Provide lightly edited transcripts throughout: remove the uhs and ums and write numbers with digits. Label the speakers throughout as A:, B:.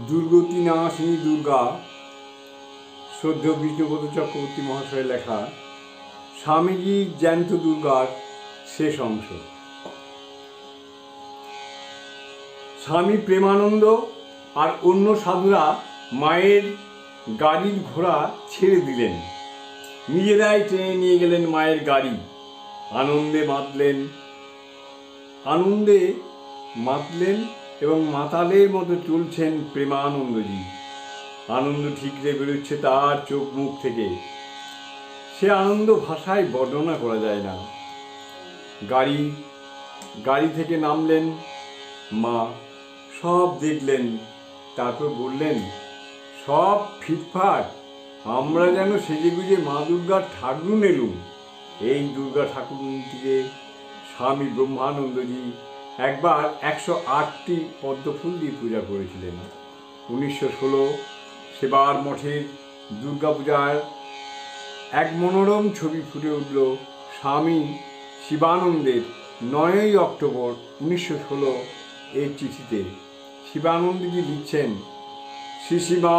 A: দুর্গতি নাশিনী দুর্গা শ্রদ্ধেয় বিষ্ণুপদ চক্রবর্তী মহাশয়ের লেখা স্বামীজির জ্যান্ত দুর্গার শেষ অংশ। স্বামী প্রেমানন্দ আর অন্য সাধুরা মায়ের গাড়ির ঘোড়া ছেড়ে দিলেন, নিজেরাই টেনে নিয়ে গেলেন মায়ের গাড়ি। আনন্দে মাতলেন এবং মাতালের মতো চলছেন প্রেমানন্দজি। আনন্দ ঠিকরে বেরোচ্ছে তার চোখ মুখ থেকে, সে আনন্দ ভাষায় বর্ণনা করা যায় না। গাড়ি থেকে নামলেন মা, সব দেখলেন, তারপর বললেন, সব ফিটফাট, আমরা যেন সেজেগুজে মা দুর্গার ঠাকুর এলুম। এই দুর্গা ঠাকুরটিকে স্বামী ব্রহ্মানন্দজি একবার 108টি পদ্মফুল দিয়ে পূজা করেছিলেন। 1916 সেবার মঠের দুর্গাপূজার এক মনোরম ছবি ফুটে উঠল স্বামী শিবানন্দের 9ই অক্টোবর 1916 এর চিঠিতে। শিবানন্দজি লিখছেন, শ্রীমা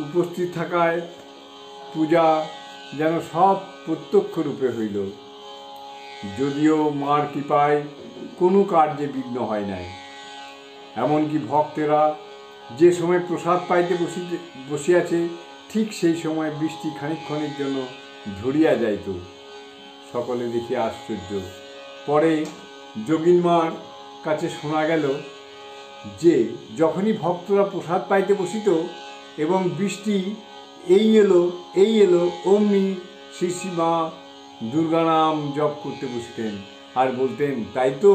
A: উপস্থিত থাকায় পূজা যেন সব প্রত্যক্ষ রূপে হইল, যদিও মার কৃপায় কোনো কার্যে বিঘ্ন হয় নাই। এমনকি ভক্তেরা যে সময় প্রসাদ পাইতে বসিয়াছে ঠিক সেই সময় বৃষ্টি খানিকক্ষণের জন্য ধরিয়া যাইত। সকলে দেখে আশ্চর্য। পরে যোগিনমার কাছে শোনা গেল যে যখনই ভক্তরা প্রসাদ পাইতে বসিত এবং বৃষ্টি এই এলো অমনি শ্রীমা দুর্গা নাম জপ করতে বসতেন আর বলতেন, তাই তো,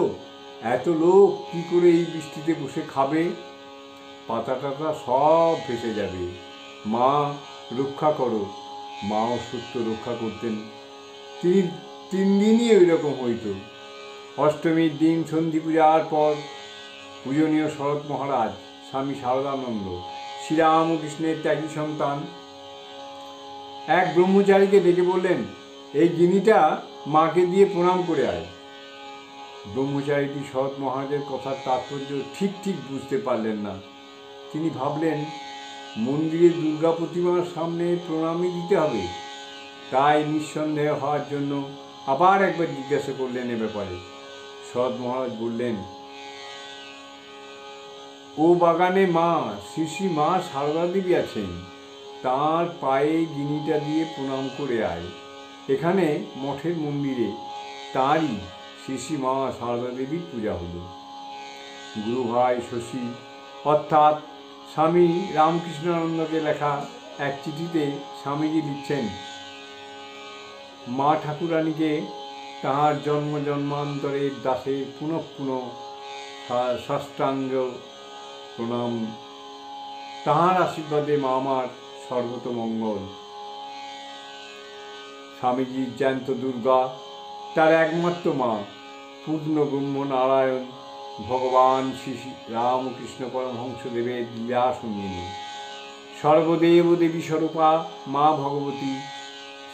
A: এত লোক কি করে এই বৃষ্টিতে বসে খাবে? পাতা টাতা সব ভেসে যাবে, মা রক্ষা করো। মাও সত্য রক্ষা করতেন। 3 দিনই ওই রকম হইত। অষ্টমীর দিন সন্ধি পূজার পর পূজনীয় শরৎ মহারাজ স্বামী শারদানন্দ, শ্রীরামকৃষ্ণের ত্যাগী সন্তান, এক ব্রহ্মচারীকে ডেকে বললেন, এই গিনিটা মাকে দিয়ে প্রণাম করে আয়। ব্রহ্মচারীটি শরৎ মহারাজের কথার তাৎপর্য ঠিক বুঝতে পারলেন না। তিনি ভাবলেন, মন্দিরে দুর্গা প্রতিমার সামনে প্রণামী দিতে হবে। তাই নিঃসন্দেহ হওয়ার জন্য আবার একবার জিজ্ঞাসা করলেন এ ব্যাপারে। শরৎ মহারাজ বললেন, ও বাগানে মা শ্রী মা সারদা দেবী আছেন, তাঁর পায়ে গিনিটা দিয়ে প্রণাম করে আয়। এখানে মঠের মন্দিরে তাঁরই শ্রী মা সারদা দেবীর পূজা হল। গুরুভাই শশী অর্থাৎ স্বামী রামকৃষ্ণানন্দকে লেখা এক চিঠিতে স্বামীজি লিখছেন, মা ঠাকুরানীকে তাহার জন্মান্তরের দাসে পুনঃ সাষ্টাঙ্গ প্রণাম। তাহার আশীর্বাদে মা আমার সর্বত মঙ্গল। স্বামীজির জ্যান্ত দুর্গা তার একমাত্র মা, পূর্ণ ব্রহ্ম নারায়ণ ভগবান শ্রী রামকৃষ্ণ পরমহংসদেবের লীলা সঙ্গিনী, সর্বদেব দেবী স্বরূপা মা ভগবতী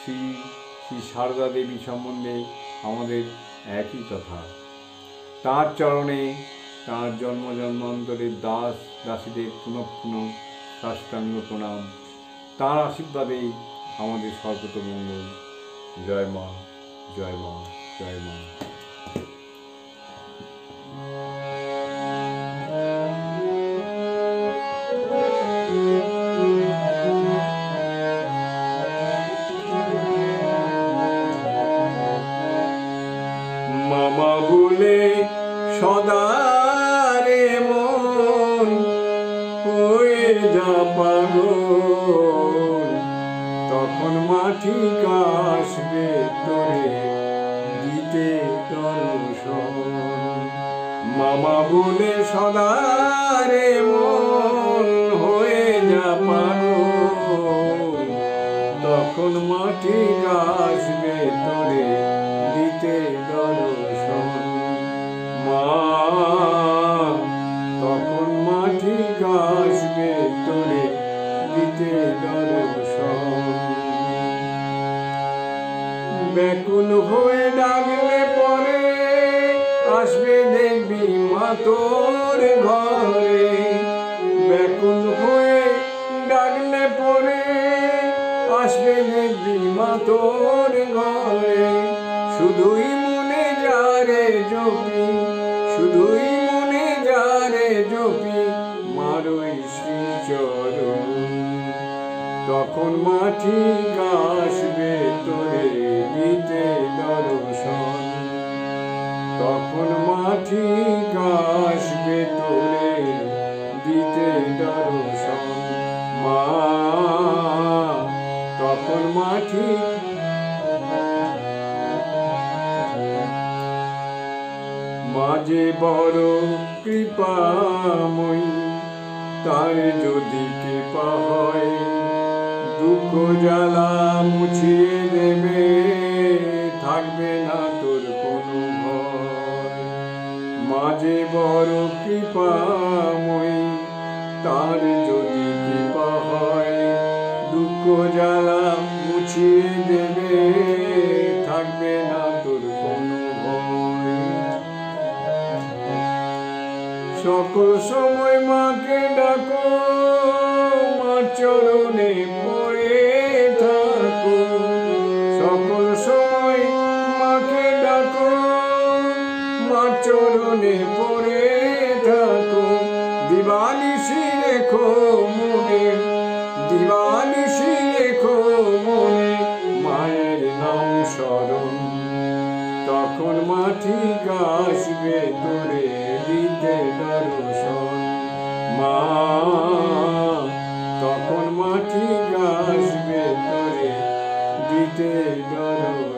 A: শ্রী সারদা দেবী সম্বন্ধে আমাদের একই কথা। তাঁর চরণে তাঁর জন্মান্তরের দাস দাসীদের পুনঃ সাষ্টাঙ্গ প্রণাম। তাঁর আশীর্বাদেই আমাদের সর্বত মঙ্গল। জয় মা, জয় মা, জয় মা। মামা বলে সদা রে মন হয়ে যা পাগল, তখন মাটি কাশবে তোরে দিতে দর্শন। মামা বলে সদা রে মন হয়ে যা পাগল, তখন মাটি কাশবে তোরে দিতে দর্শন। মা তখন মাটি কাশবে তোরে দিতে দর্শন। ব্যাকুল হয়ে ডাকলে পরে আসবে দেখবি মা তোর ঘরে। ব্যাকুল আসবে দেখবি মা তোর ঘরে, শুধুই মনে যারে জপি, শুধুই মনে যারে জপি মারই শ্রীচরণ। তখন মাটি আসবে তোরে দিতে দর্শন, তখন মাটি আসবে তোরে দিতে দর্শন। মা তখন মাটি মাঝে বড় কৃপাময়ী, তার যদি কৃপা হয় দুঃখ জ্বালা মুছিয়ে দেবে, থাকবে না তোর কোনো ভয়। মাঝে বড় কৃপাময়ী, তার যদি কৃপা হয় দুঃখ জ্বালা মুছিয়ে দেবে, থাকবে না তোর কোনো ভয়। সকল সময় মাকে ডাকো, মার চরণে পড়ে থাকো, সকল সময় মাকে ডাকো, মার চরণে পড়ে থাকো। দিবানিশি রেখো মনে, দিবানিশি রেখো মনে মায়ের নাম স্মরণ। তখন মাটি আসবে তোরে দিতে দর্শন। মা তখন মাটি আসবে তোরে দিতে দর্শন।